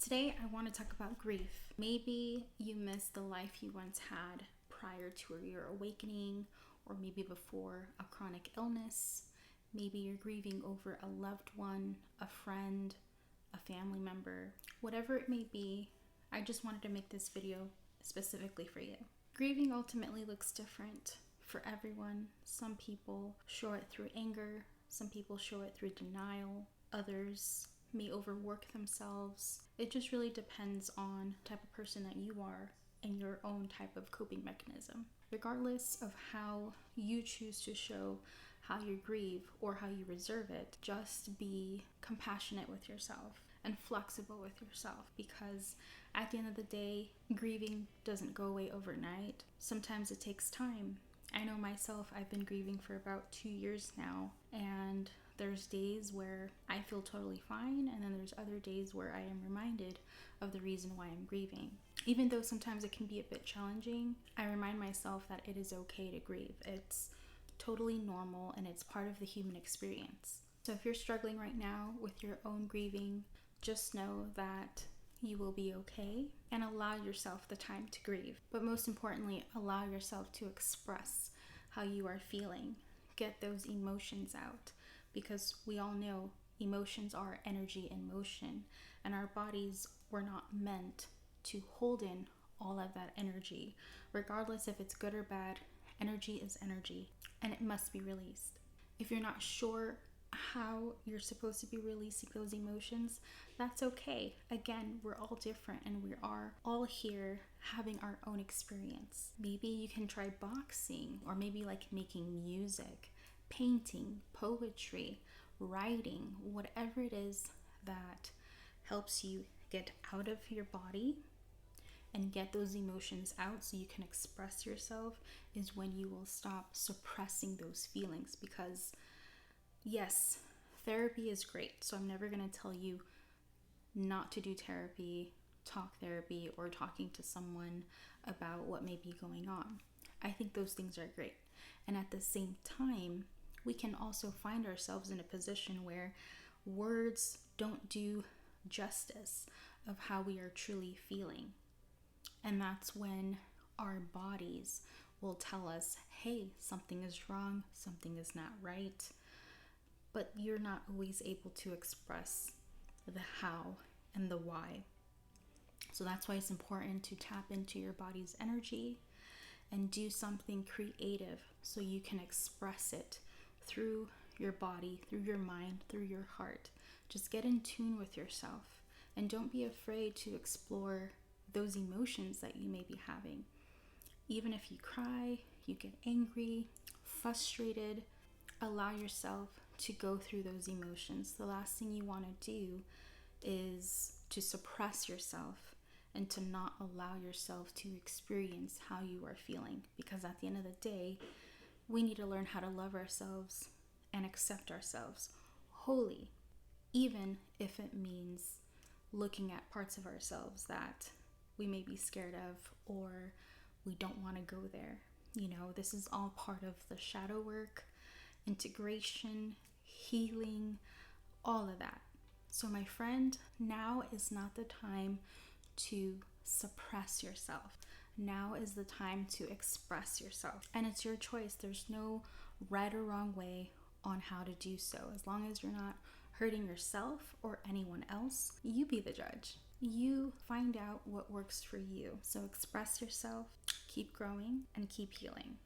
Today I want to talk about grief. Maybe you miss the life you once had prior to your awakening, or maybe before a chronic illness. Maybe you're grieving over a loved one, a friend, a family member. Whatever it may be, I just wanted to make this video specifically for you. Grieving ultimately looks different for everyone. Some people show it through anger, some people show it through denial, others may overwork themselves. It just really depends on the type of person that you are and your own type of coping mechanism. Regardless of how you choose to show how you grieve or how you reserve it, just be compassionate with yourself and flexible with yourself, because at the end of the day, grieving doesn't go away overnight. Sometimes it takes time. I know myself, I've been grieving for about 2 years now, and there's days where I feel totally fine, and then there's other days where I am reminded of the reason why I'm grieving. Even though sometimes it can be a bit challenging, I remind myself that it is okay to grieve. It's totally normal and it's part of the human experience. So if you're struggling right now with your own grieving, just know that you will be okay, and allow yourself the time to grieve. But most importantly, allow yourself to express how you are feeling. Get those emotions out, because we all know emotions are energy in motion, and our bodies were not meant to hold in all of that energy. Regardless if it's good or bad, energy is energy, and it must be released. If you're not sure how you're supposed to be releasing those emotions, that's okay. Again, we're all different and we are all here having our own experience. Maybe you can try boxing, or maybe like making music, painting, poetry, writing, whatever it is that helps you get out of your body and get those emotions out so you can express yourself, is when you will stop suppressing those feelings. Because yes, therapy is great. So I'm never going to tell you not to do therapy, talk therapy, or talking to someone about what may be going on. I think those things are great. And at the same time, we can also find ourselves in a position where words don't do justice of how we are truly feeling. And that's when our bodies will tell us, hey, something is wrong, something is not right. But you're not always able to express the how and the why. So that's why it's important to tap into your body's energy and do something creative so you can express it through your body, through your mind, through your heart. Just get in tune with yourself, and don't be afraid to explore those emotions that you may be having. Even if you cry, you get angry, frustrated, allow yourself to go through those emotions. The last thing you want to do is to suppress yourself and to not allow yourself to experience how you are feeling, because at the end of the day, we need to learn how to love ourselves and accept ourselves wholly, even if it means looking at parts of ourselves that we may be scared of, or we don't want to go there. You know, this is all part of the shadow work, integration, healing, all of that. So my friend, now is not the time to suppress yourself. Now is the time to express yourself. And it's your choice. There's no right or wrong way on how to do so. As long as you're not hurting yourself or anyone else, you be the judge. You find out what works for you. So express yourself, keep growing, and keep healing.